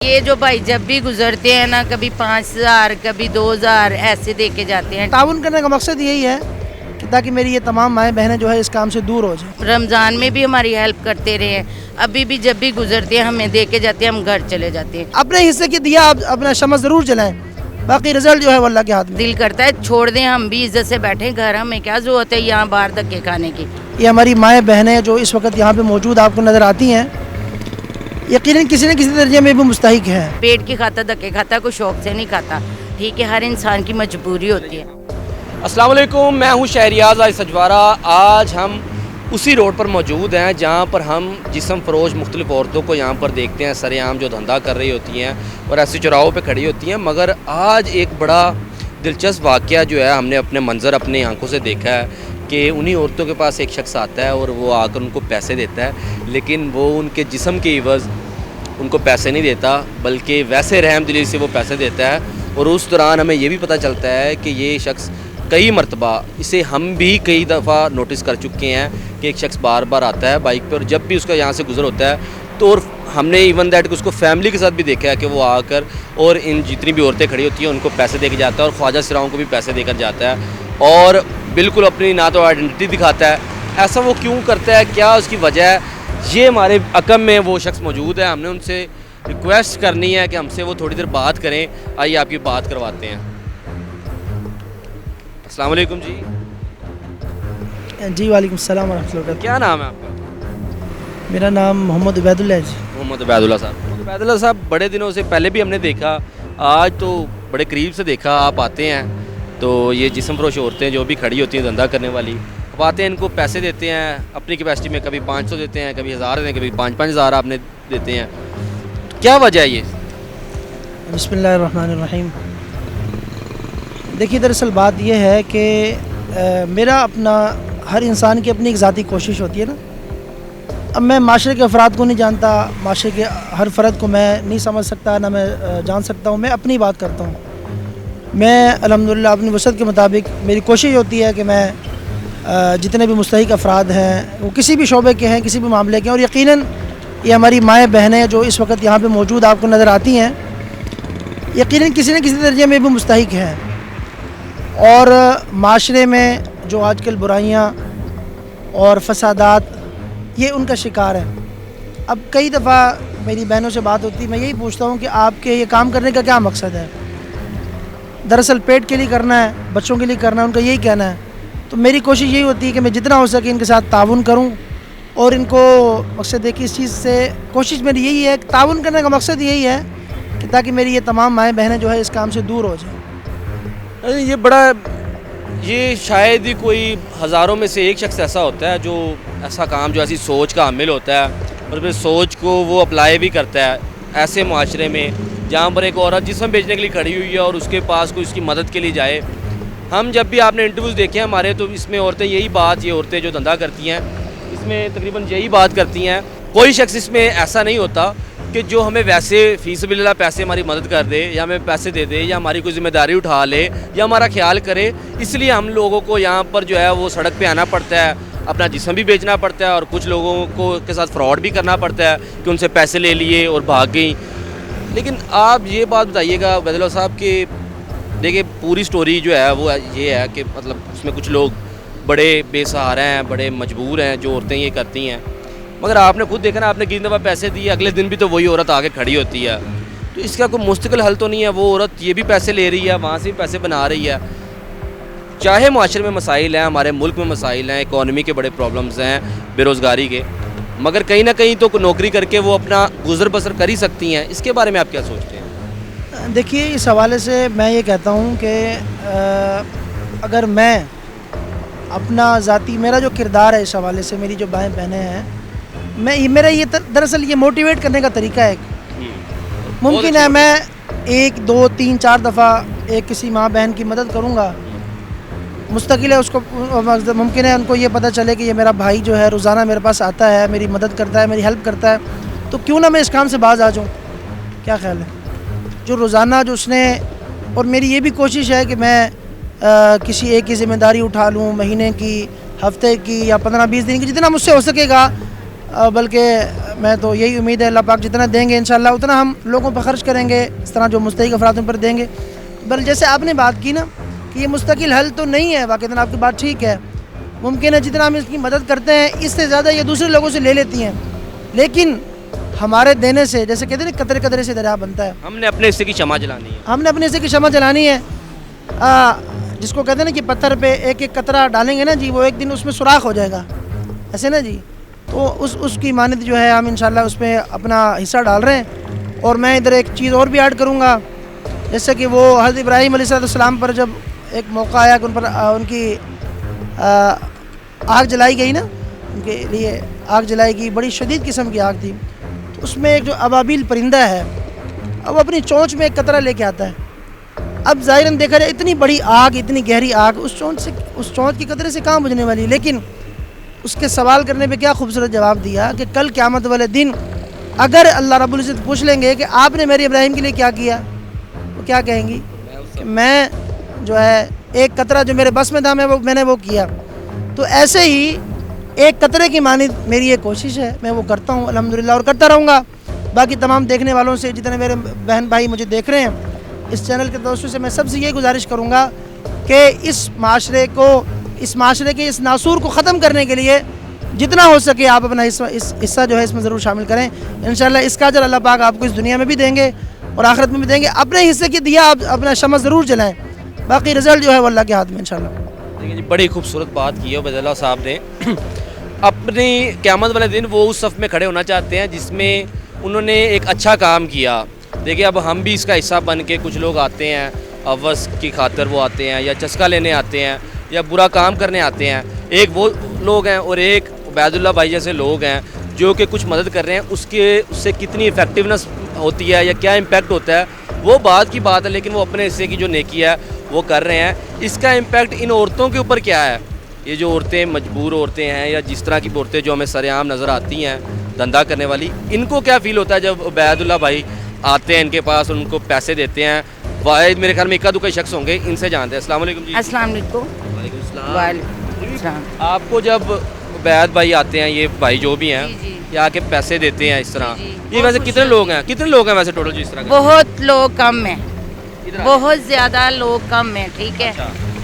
یہ جو بھائی جب بھی گزرتے ہیں نا، کبھی 5,000 کبھی 2,000 ایسے دے کے جاتے ہیں۔ تعاون کرنے کا مقصد یہی ہے کہ تاکہ میری یہ تمام مائیں بہنیں جو ہے اس کام سے دور ہو جائیں۔ رمضان میں بھی ہماری ہیلپ کرتے رہے ہیں، ابھی بھی جب بھی گزرتے ہیں ہمیں دے کے جاتے ہیں، ہم گھر چلے جاتے ہیں۔ اپنے حصے کی دیا آپ اپنا شمع ضرور جلائیں، باقی رزلٹ جو ہے وہ اللہ کے ہاتھ میں۔ دل کرتا ہے چھوڑ دیں، ہم بھی عزت سے بیٹھیں گھر، ہمیں کیا ضرورت ہے یہاں باہر دھکے کھانے کی۔ یہ ہماری مائیں بہنیں جو اس وقت یہاں پہ موجود آپ کو نظر آتی ہیں، یقیناً کسی نہ کسی درجے میں بھی مستحق ہیں۔ پیٹ کی کھاتا دھکے کھاتا، کوئی شوق سے نہیں کھاتا، ٹھیک ہے، ہر انسان کی مجبوری ہوتی ہے۔ السلام علیکم، میں ہوں شہریاز سجوارہ۔ آج ہم اسی روڈ پر موجود ہیں جہاں پر ہم جسم فروش مختلف عورتوں کو یہاں پر دیکھتے ہیں سر عام جو دھندا کر رہی ہوتی ہیں اور ایسے چوراہوں پہ کھڑی ہوتی ہیں، مگر آج ایک بڑا دلچسپ واقعہ جو ہے ہم نے اپنے منظر اپنی آنکھوں سے دیکھا ہے کہ انہی عورتوں کے پاس ایک شخص آتا ہے اور وہ آ کر ان کو پیسے دیتا ہے، لیکن وہ ان کے جسم کے عوض ان کو پیسے نہیں دیتا بلکہ ویسے رحم دلی سے وہ پیسے دیتا ہے۔ اور اس دوران ہمیں یہ بھی پتہ چلتا ہے کہ یہ شخص کئی مرتبہ، اسے ہم بھی کئی دفعہ نوٹس کر چکے ہیں کہ ایک شخص بار بار آتا ہے بائک پہ، اور جب بھی اس کا یہاں سے گزر ہوتا ہے تو اور ہم نے ایون دیٹ کہ اس کو فیملی کے ساتھ بھی دیکھا ہے کہ وہ آ کر اور ان جتنی بھی عورتیں کھڑی ہوتی ہیں ان کو پیسے دے کے جاتا ہے، اور خواجہ سراؤں کو بھی پیسے دے کر جاتا ہے، اور بالکل اپنی نہ تو آئیڈینٹی دکھاتا ہے۔ ایسا وہ کیوں کرتا ہے، کیا اس کی وجہ ہے، یہ ہمارے عقب میں وہ شخص موجود ہے۔ ہم نے ان سے ریکویسٹ کرنی ہے کہ ہم سے وہ تھوڑی دیر بات کریں، آئیے آپ کی بات کرواتے ہیں۔ السلام علیکم جی۔ جی وعلیکم السلام ورحمۃ اللہ وبرکاتہ۔ کیا نام ہے آپ کا؟ میرا نام محمد عبید اللہ ہے جی۔ محمد عبید اللہ صاحب۔ محمد عبید اللہ صاحب، بڑے دنوں سے پہلے بھی ہم نے دیکھا، آج تو بڑے قریب سے دیکھا، آپ آتے ہیں تو یہ جسم فروش عورتیں جو بھی کھڑی ہوتی ہیں دھندا کرنے والی، اب آتے ہیں ان کو پیسے دیتے ہیں اپنی کیپیسٹی میں، کبھی 500 دیتے ہیں، کبھی 1000 دیتے ہیں، کبھی 5,000 آپ نے دیتے ہیں، کیا وجہ ہے یہ؟ بسم اللہ الرحمن الرحیم۔ دیکھیے دراصل بات یہ ہے کہ میرا اپنا ہر انسان کی اپنی ایک ذاتی کوشش ہوتی ہے نا۔ اب میں معاشرے کے افراد کو نہیں جانتا، معاشرے کے ہر فرد کو میں نہیں سمجھ سکتا، نہ میں جان سکتا ہوں، میں اپنی بات کرتا ہوں۔ میں الحمدللہ اپنی وسعت کے مطابق میری کوشش ہوتی ہے کہ میں جتنے بھی مستحق افراد ہیں وہ کسی بھی شعبے کے ہیں، کسی بھی معاملے کے ہیں، اور یقیناً یہ ہماری مائیں بہنیں جو اس وقت یہاں پہ موجود آپ کو نظر آتی ہیں، یقیناً کسی نہ کسی درجے میں بھی مستحق ہیں، اور معاشرے میں جو آج کل برائیاں اور فسادات یہ ان کا شکار ہے۔ اب کئی دفعہ میری بہنوں سے بات ہوتی ہے، میں یہی پوچھتا ہوں کہ آپ کے یہ کام کرنے کا کیا مقصد ہے؟ دراصل پیٹ کے لیے کرنا ہے، بچوں کے لیے کرنا ہے، ان کا یہی کہنا ہے۔ تو میری کوشش یہی ہوتی ہے کہ میں جتنا ہو سکے ان کے ساتھ تعاون کروں، اور ان کو مقصد ہے کہ اس چیز سے کوشش میری یہی ہے، تعاون کرنے کا مقصد یہی ہے کہ تاکہ میری یہ تمام مائیں بہنیں جو ہے اس کام سے دور ہو جائیں۔ یہ شاید ہی کوئی ہزاروں میں سے ایک شخص ایسا ہوتا ہے جو ایسا کام، جو ایسی سوچ کا حامل ہوتا ہے اور پھر سوچ کو وہ اپلائی بھی کرتا ہے ایسے معاشرے میں جہاں پر ایک عورت جسم بیچنے کے لیے کھڑی ہوئی ہے اور اس کے پاس کوئی اس کی مدد کے لیے جائے۔ ہم جب بھی آپ نے انٹرویوز دیکھے ہیں ہمارے، تو اس میں عورتیں یہی بات، یہ عورتیں جو دھندا کرتی ہیں اس میں تقریباً یہی بات کرتی ہیں، کوئی شخص اس میں ایسا نہیں ہوتا کہ جو ہمیں ویسے فی سبیل اللہ پیسے ہماری مدد کر دے، یا ہمیں پیسے دے دے، یا ہماری کوئی ذمہ داری اٹھا لے، یا ہمارا خیال کرے۔ اس لیے ہم لوگوں کو یہاں پر جو ہے وہ سڑک پہ آنا پڑتا ہے، اپنا جسم بھی بیچنا پڑتا ہے، اور کچھ لوگوں کو کے ساتھ فراڈ بھی کرنا پڑتا ہے کہ ان سے پیسے لے لیے اور بھاگ گئیں۔ لیکن آپ یہ بات بتائیے گا عبید اللہ صاحب کہ دیکھیں پوری سٹوری جو ہے وہ یہ ہے کہ مطلب اس میں کچھ لوگ بڑے بے سہارا ہیں، بڑے مجبور ہیں، جو عورتیں یہ کرتی ہیں، مگر آپ نے خود دیکھا نا، آپ نے کتنی دفعہ پیسے دیے، اگلے دن بھی تو وہی عورت آگے کھڑی ہوتی ہے، تو اس کا کوئی مستقل حل تو نہیں ہے؟ وہ عورت یہ بھی پیسے لے رہی ہے، وہاں سے بھی پیسے بنا رہی ہے، چاہے معاشرے میں مسائل ہیں، ہمارے ملک میں مسائل ہیں، اکانومی کے بڑے پرابلمز ہیں، بے روزگاری کے، مگر کہیں نہ کہیں تو نوکری کر کے وہ اپنا گزر بسر کر ہی سکتی ہیں۔ اس کے بارے میں آپ کیا سوچتے ہیں؟ دیکھیے اس حوالے سے میں یہ کہتا ہوں کہ اگر میں اپنا ذاتی میرا جو کردار ہے اس حوالے سے، میری جو بائیں بہنیں ہیں، میرا یہ دراصل یہ موٹیویٹ کرنے کا طریقہ ہے۔ ممکن ہے میں 1 2 3 4 دفعہ ایک کسی ماں بہن کی مدد کروں گا، مستقل ہے، اس کو ممکن ہے ان کو یہ پتہ چلے کہ یہ میرا بھائی جو ہے روزانہ میرے پاس آتا ہے، میری مدد کرتا ہے، میری ہیلپ کرتا ہے، تو کیوں نہ میں اس کام سے باز آ جاؤں؟ کیا خیال ہے؟ جو روزانہ جو اس نے، اور میری یہ بھی کوشش ہے کہ میں کسی ایک کی ذمہ داری اٹھا لوں، مہینے کی، ہفتے کی، یا 15 20 دن کی، جتنا مجھ سے ہو سکے گا بلکہ میں تو یہی امید ہے اللہ پاک جتنا دیں گے انشاءاللہ اتنا ہم لوگوں پر خرچ کریں گے، اس طرح جو مستحق افراد ان پر دیں گے. بل جیسے آپ نے بات کی نا کہ یہ مستقل حل تو نہیں ہے، واقعتاً آپ کی بات ٹھیک ہے. ممکن ہے جتنا ہم اس کی مدد کرتے ہیں اس سے زیادہ یہ دوسرے لوگوں سے لے لیتی ہیں، لیکن ہمارے دینے سے جیسے کہتے ہیں نا قطرے قطرے سے دریا بنتا ہے. ہم نے اپنے حصے کی شمع جلانی ہے. ہم نے اپنے حصے کی شمع جلانی ہے. جس کو کہتے ہیں نا کہ پتھر پہ ایک ایک قطرہ ڈالیں گے نا جی، وہ ایک دن اس میں سوراخ ہو جائے گا، ایسے نا جی. تو اس کی مانند جو ہے ہم انشاءاللہ اس پہ اپنا حصہ ڈال رہے ہیں. اور میں ادھر ایک چیز اور بھی ایڈ کروں گا، جیسے کہ وہ حضرت ابراہیم علیہ السلام پر جب ایک موقع آیا کہ ان پر ان کی آگ جلائی گئی نا، ان کے لیے آگ جلائی گئی، بڑی شدید قسم کی آگ تھی. تو اس میں ایک جو ابابیل پرندہ ہے اب وہ اپنی چونچ میں ایک قطرہ لے کے آتا ہے. اب ظاہراً دیکھا جائے اتنی بڑی آگ، اتنی گہری آگ اس چونچ کی قطرے سے کہاں بجھنے والی، لیکن اس کے سوال کرنے پہ کیا خوبصورت جواب دیا کہ کل قیامت والے دن اگر اللہ رب العزت پوچھ لیں گے کہ آپ نے میرے ابراہیم کے لیے کیا کیا، وہ کیا کہیں گی کہ میں جو ہے ایک قطرہ جو میرے بس میں تھا میں نے وہ کیا. تو ایسے ہی ایک قطرے کی مانند میری یہ کوشش ہے، میں وہ کرتا ہوں الحمدللہ اور کرتا رہوں گا. باقی تمام دیکھنے والوں سے، جتنے میرے بہن بھائی مجھے دیکھ رہے ہیں اس چینل کے دوستوں سے، میں سب سے یہ گزارش کروں گا کہ اس معاشرے کے اس ناسور کو ختم کرنے کے لیے جتنا ہو سکے آپ اپنا حصہ جو ہے اس میں ضرور شامل کریں. انشاءاللہ اس کا اجر اللہ پاک آپ کو اس دنیا میں بھی دیں گے اور آخرت میں بھی دیں گے. اپنے حصے کی دیا آپ اپنا شمع ضرور جلائیں، باقی رزلٹ جو ہے وہ اللہ کے ہاتھ میں انشاءاللہ. دیکھیں جی، بڑی خوبصورت بات کی ہے عبید اللہ صاحب نے. اپنی قیامت والے دن وہ اس صف میں کھڑے ہونا چاہتے ہیں جس میں انہوں نے ایک اچھا کام کیا. دیکھیں اب ہم بھی اس کا حصہ بن کے، کچھ لوگ آتے ہیں عوض کی خاطر وہ آتے ہیں، یا چسکا لینے آتے ہیں، یا برا کام کرنے آتے ہیں. ایک وہ لوگ ہیں اور ایک عبید اللہ بھائی جیسے لوگ ہیں جو کہ کچھ مدد کر رہے ہیں. اس سے کتنی افیکٹونیس ہوتی ہے یا کیا امپیکٹ ہوتا ہے وہ بعد کی بات ہے، لیکن وہ اپنے حصے کی جو نیکی ہے وہ کر رہے ہیں. اس کا امپیکٹ ان عورتوں کے اوپر کیا ہے؟ یہ جو عورتیں مجبور عورتیں ہیں یا جس طرح کی عورتیں جو ہمیں سرعام نظر آتی ہیں دھندا کرنے والی، ان کو کیا فیل ہوتا ہے جب عبید اللہ بھائی آتے ہیں ان کے پاس، ان کو پیسے دیتے ہیں؟ واحد میرے خیال میں اکا دکا شخص ہوں گے، ان سے جانتے ہیں. السلام علیکم جی. السلام علیکم. وعلیکم السلام. وعلیکم السلام. آپ کو جب عبید بھائی آتے ہیں، یہ بھائی جو بھی ہیں، جی. یا آ کے پیسے دیتے ہیں اس طرح، جی. یہ ویسے کتنے لوگ ہیں ویسے ٹوٹل جو اس طرح کے؟ بہت لوگ کم ہیں، بہت زیادہ لوگ کم ہیں. ٹھیک ہے.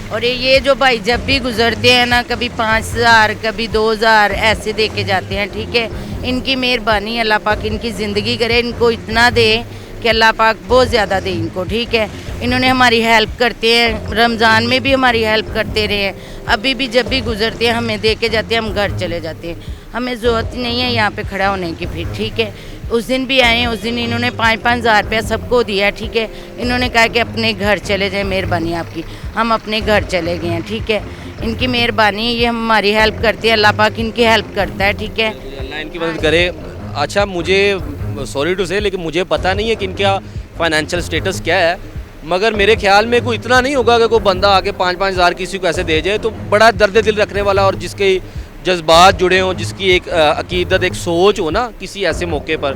اور یہ جو بھائی جب بھی گزرتے ہیں نا، کبھی 5,000 کبھی 2,000 ایسے دے کے جاتے ہیں. ٹھیک ہے. ان کی مہربانی، اللہ پاک ان کی زندگی کرے، ان کو اتنا دے کہ اللہ پاک بہت زیادہ دے ان کو. ٹھیک ہے. انہوں نے ہماری ہیلپ کرتے ہیں، رمضان میں بھی ہماری ہیلپ کرتے رہے ہیں، ابھی بھی جب بھی گزرتے ہیں ہمیں دے کے جاتے ہیں، ہم گھر چلے جاتے ہیں. ہمیں ضرورت ہی نہیں ہے یہاں پہ کھڑا ہونے کی. پھر ٹھیک ہے، اس دن بھی آئے ہیں، اس دن انہوں نے 5,000 روپیہ سب کو دیا. ٹھیک ہے. انہوں نے کہا کہ اپنے گھر چلے جائیں، مہربانی آپ کی. ہم اپنے گھر چلے گئے ہیں. ٹھیک ہے. ان کی مہربانی، یہ ہماری ہیلپ کرتے ہیں، اللہ پاک ان کی ہیلپ کرتا ہے. ٹھیک ہے. اللہ ان کی مدد کرے. اچھا، مجھے سوری ٹو سے، لیکن مجھے پتہ نہیں ہے کہ ان کا فائنینشیل سٹیٹس کیا ہے، مگر میرے خیال میں کوئی اتنا نہیں ہوگا کہ کوئی بندہ آ کے 5,000 کسی کو ایسے دے جائے. تو بڑا درد دل رکھنے والا اور جس کے جذبات جڑے ہوں، جس کی ایک عقیدت، ایک سوچ ہو نا کسی ایسے موقع پر،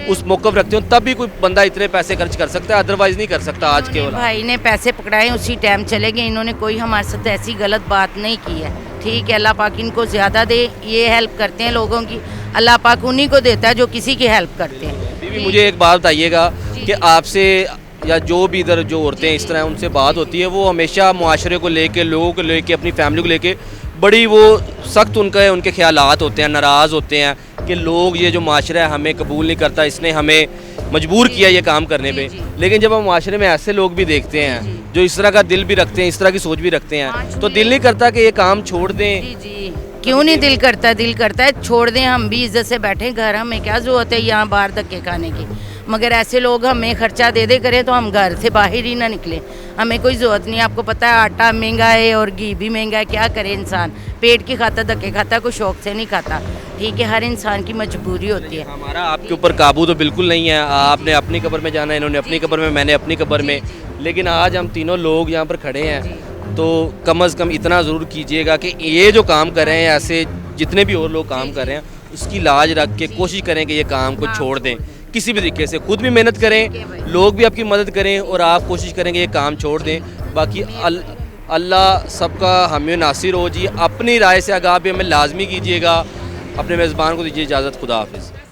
اس موقف رکھتے ہوں، تب بھی کوئی بندہ اتنے پیسے خرچ کر سکتا ہے، ادروائز نہیں کر سکتا. آج کے بھائی نے پیسے پکڑائے، اسی ٹائم چلے گئے. انہوں نے کوئی ہمارے ساتھ ایسی غلط بات نہیں کی ہے. ٹھیک ہے. اللہ پاک ان کو زیادہ دے. یہ ہیلپ کرتے ہیں لوگوں کی، اللہ پاک انہی کو دیتا ہے جو کسی کی ہیلپ کرتے ہیں. بیوی مجھے ایک بات بتائیے گا کہ آپ سے یا جو بھی ادھر جو عورتیں اس طرح ان سے بات ہوتی ہے، وہ ہمیشہ معاشرے کو لے کے، لوگوں کو لے کے، اپنی فیملی کو لے کے بڑی وہ سخت ان کے خیالات ہوتے ہیں، ناراض ہوتے ہیں کہ لوگ یہ جو معاشرہ ہے ہمیں قبول نہیں کرتا، اس نے ہمیں مجبور کیا یہ کام کرنے پہ. لیکن جب ہم معاشرے میں ایسے لوگ بھی دیکھتے ہیں جو اس طرح کا دل بھی رکھتے ہیں، اس طرح کی سوچ بھی رکھتے ہیں، تو دل نہیں کرتا کہ یہ کام چھوڑ دیں؟ جی کیوں نہیں دل کرتا؟ دل کرتا ہے چھوڑ دیں، ہم بھی عزت سے بیٹھیں گھر. ہمیں کیا ضرورت ہے یہاں باہر دھکے کھانے کی؟ مگر ایسے لوگ ہمیں خرچہ دے دے کریں تو ہم گھر سے باہر ہی نہ نکلیں. ہمیں کوئی ضرورت نہیں. آپ کو پتہ ہے آٹا مہنگا ہے اور گھی بھی مہنگا ہے. کیا کرے انسان؟ پیٹ کی خاطر دھکے کھاتا ہے، کوئی شوق سے نہیں کھاتا. ٹھیک ہے. ہر انسان کی مجبوری ہوتی ہے. ہمارا آپ کے اوپر قابو تو بالکل نہیں ہے. آپ نے اپنی قبر میں جانا ہے، انہوں نے اپنی قبر میں، میں نے اپنی قبر میں. لیکن آج ہم تینوں لوگ یہاں پر کھڑے ہیں تو کم از کم اتنا ضرور کیجئے گا کہ یہ جو کام کر رہے ہیں، ایسے جتنے بھی اور لوگ کام کر رہے ہیں، اس کی لاج رکھ کے کوشش کریں کہ یہ کام کو چھوڑ دیں کسی بھی طریقے سے. خود بھی محنت کریں، لوگ بھی آپ کی مدد کریں، اور آپ کوشش کریں کہ یہ کام چھوڑ دیں. باقی اللہ سب کا حامی و ناصر ہو جی. اپنی رائے سے آگاہ بھی ہمیں لازمی کیجیے گا اپنے میزبان کو دیجیے اجازت. خدا حافظ.